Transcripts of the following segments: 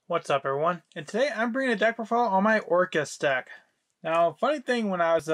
What's up, everyone? And today I'm bringing a deck profile on my Orcust deck. Now, funny thing, when I was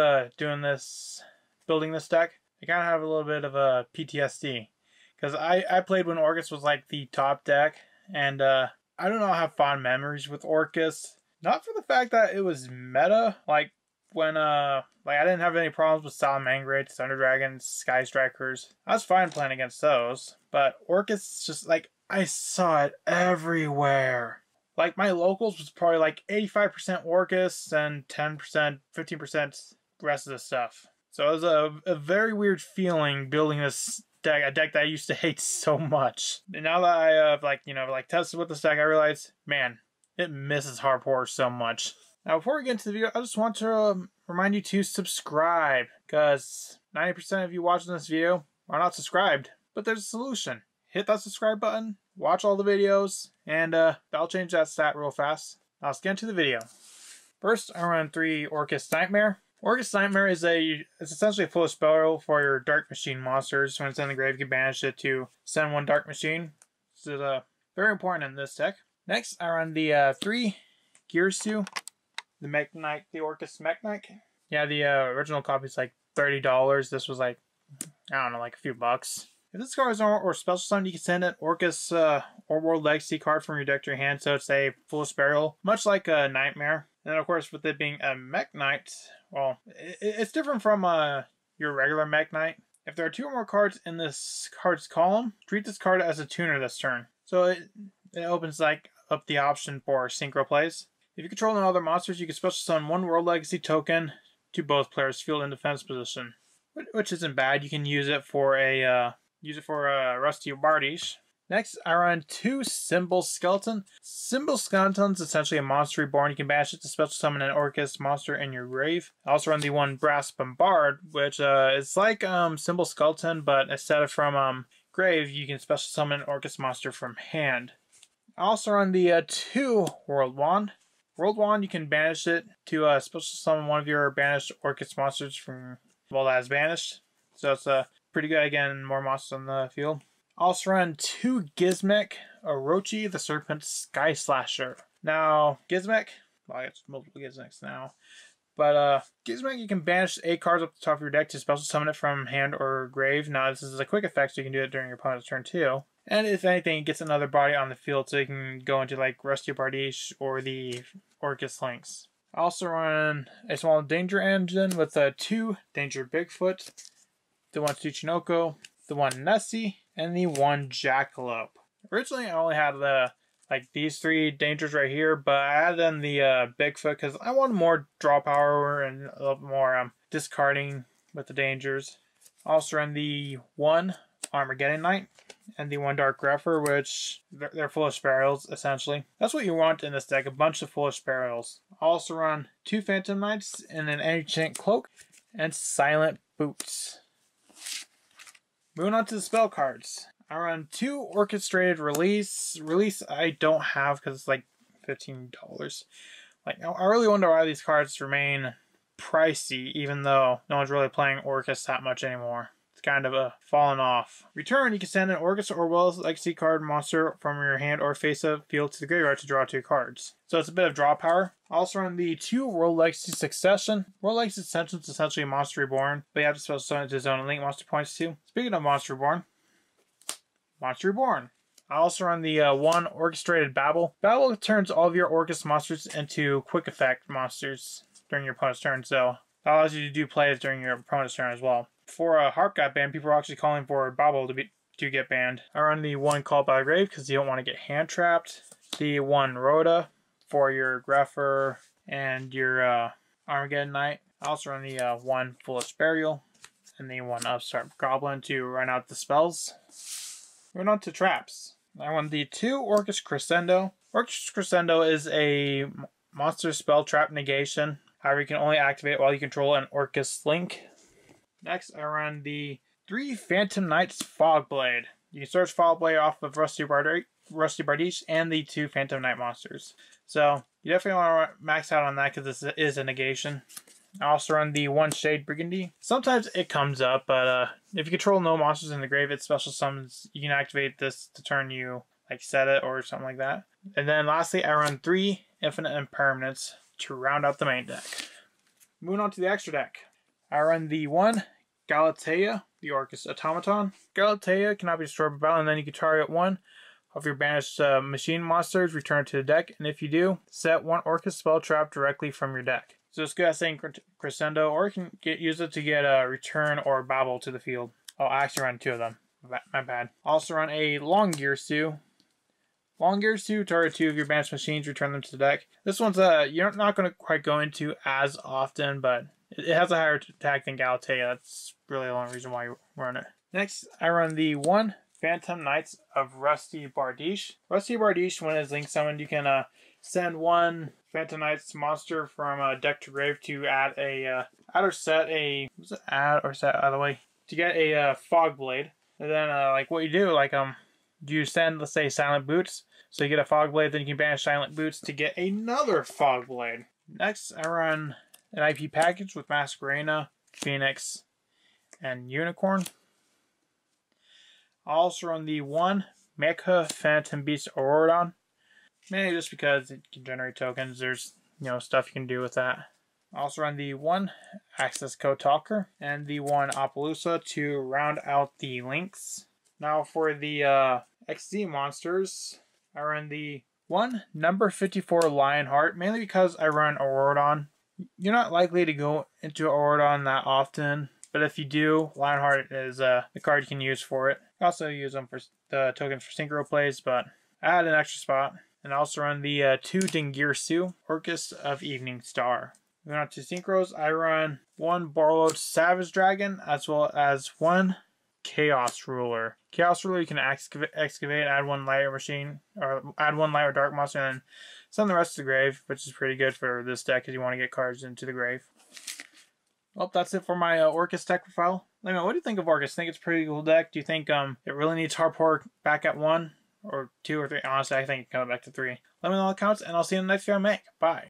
building this deck, I kind of have a little bit of a PTSD. Because I played when Orcust was like the top deck, and I do not have fond memories with Orcust. Not for the fact that it was meta, like when I didn't have any problems with Salamangreats, Thunder Dragons, Sky Strikers. I was fine playing against those, but Orcust just like I saw it everywhere. Like, my locals was probably like 85% Orcust and 10%, 15% rest of the stuff. So it was a very weird feeling building this deck, a deck that I used to hate so much. And now that I have tested with this deck, I realized, man, it misses hardcore so much. Now, before we get into the video, I just want to remind you to subscribe, because 90% of you watching this video are not subscribed. But there's a solution. Hit that subscribe button, watch all the videos, and that'll change that stat real fast. Now let's get into the video. First, I run 3 Orcust Nightmare. Orcust Nightmare is it's essentially a full spell for your Dark Machine monsters. When it's in the grave, you can banish it to send 1 Dark Machine. This is very important in this deck. Next, I run the 3 Gearsu, the Mekk-Knight, the Orcust Mekk-Knight. Yeah, the original copy is like $30. This was like, I don't know, like a few bucks. If this card is or special summon, you can send an Orcust or World Legacy card from your deck to your hand, so it's a Foolish Burial, much like a Nightmare. And then, of course, with it being a Mekk-Knight, well, it's different from your regular Mekk-Knight. If there are 2 or more cards in this card's column, treat this card as a tuner this turn. So it opens like up the option for synchro plays. If you control no other monsters, you can special summon 1 World Legacy token to both players' field and defense position, which isn't bad. You can use it for a Rusty Bardiche. Next, I run 2 Symbol Skeleton. Symbol Skeleton is essentially a monster reborn. You can banish it to special summon an Orcust monster in your grave. I also run the 1 Brass Bombard, which is like Symbol Skeleton, but instead of from grave, you can special summon an Orcust monster from hand. I also run the 2 World Wand. World Wand, you can banish it to special summon 1 of your banished Orcust monsters from, well, that is banished. So it's pretty good, again, more monsters on the field. Also run 2 Gizmek, Orochi, the Serpent Sky Slasher. Now, Gizmek, well, I got multiple Gizmeks now, but Gizmek, you can banish 8 cards up the top of your deck to special summon it from hand or grave. Now, this is a quick effect, so you can do it during your opponent's turn too. And if anything, it gets another body on the field, so you can go into like Rusty Bardiche or the Orcust Lynx. I also run a small Danger Engine with 2 Danger Bigfoot, the 1 Tsuchinoko, the 1 Nessie, and the 1 Jackalope. Originally, I only had like these 3 dangers right here, but I added in the Bigfoot because I wanted more draw power and a little more discarding with the dangers. Also run the 1 Armageddon Knight and the 1 Dark Grepher, which they're Foolish Burials, essentially. That's what you want in this deck, a bunch of Foolish Burials. I also run 2 Phantom Knights and an Ancient Cloak and Silent Boots. Moving on to the spell cards. I run 2 Orchestrated Release. Release I don't have because it's like $15. Like, I really wonder why these cards remain pricey, even though no one's really playing Orcust that much anymore. It's kind of fallen off. Return, you can send an Orcust or World Legacy card monster from your hand or face of field to the graveyard to draw 2 cards. So it's a bit of draw power. I also run the 2 World Legacy Succession. World Legacy Succession is essentially a monster reborn, but you have to special summon it to zone and link monster points too. Speaking of monster reborn, I also run the 1 Orchestrated Babel. Babel turns all of your Orcust monsters into quick effect monsters during your opponent's turn, so that allows you to do plays during your opponent's turn as well. Before Harp got banned, people were actually calling for Babel to get banned. I run the 1 Called by the Grave because you don't want to get hand trapped. The 1 Rhoda for your Grepher and your Armageddon Knight. I also run the 1 Foolish Burial and the 1 Upstart Goblin to run out the spells. Moving on to traps. I run the 2 Orcust Crescendo. Orcust Crescendo is a monster spell trap negation. However, you can only activate it while you control an Orcust Link. Next, I run the 3 Phantom Knights Fogblade. You can search Fogblade off of Rusty Bardiche and the 2 Phantom Knight monsters. So, you definitely want to max out on that because this is a negation. I also run the 1 Shade Brigandine. Sometimes it comes up, but if you control no monsters in the grave, it special summons. You can activate this to turn you like set it or something like that. And then lastly, I run 3 Infinite Impermanents to round out the main deck. Moving on to the extra deck. I run the 1 Galatea, the Orcust Automaton. Galatea cannot be destroyed by battle, and then you can target 1 of your banished machine monsters, return it to the deck, and if you do, set 1 Orcust spell trap directly from your deck. So it's good at saying Crescendo, or you can use it to get a return or Babble to the field. Oh, I actually ran 2 of them. My bad. Also run a Long Gear Stew. Long Gear Stew, target 2 of your banished machines, return them to the deck. This one's you're not going to quite go into as often, but it has a higher attack than Galatea. That's really the only reason why you run it. Next, I run the 1 Phantom Knights of Rusty Bardiche. Rusty Bardiche, when it's link summoned, you can send 1 Phantom Knights monster from deck to grave to add a add or set a either way to get a Fog Blade. And then like what you do, like you send, let's say, Silent Boots, so you get a Fog Blade, then you can banish Silent Boots to get another Fog Blade. Next, I run an IP package with Masquerena, Phoenix, and Unicorn. I also run the 1 Mecha Phantom Beast Aurodon, mainly just because it can generate tokens. There's stuff you can do with that. I also run the 1 Access Code Talker and the 1 Appaloosa to round out the links. Now for the XZ monsters, I run the 1 number 54 Lionheart, mainly because I run Aurodon. You're not likely to go into Aurodon that often, but if you do, Lionheart is the card you can use for it. I also use them for the tokens for synchro plays, but I add an extra spot. And I also run the 2 Dingirsu, Orcust of Evening Star. Moving on to synchros, I run 1 Borrowed Savage Dragon, as well as 1 Chaos Ruler. Chaos Ruler you can excavate, add 1 light or machine, or add 1 light or dark monster, and send the rest to the grave, which is pretty good for this deck if you want to get cards into the grave. Well, that's it for my Orcust deck profile. Let me know, what do you think of Orcust? Think it's a pretty cool deck? Do you think it really needs Harpor back at 1? Or 2 or 3? Honestly, I think it can come back to 3. Let me know in the comments, and I'll see you in the next video I make. Bye.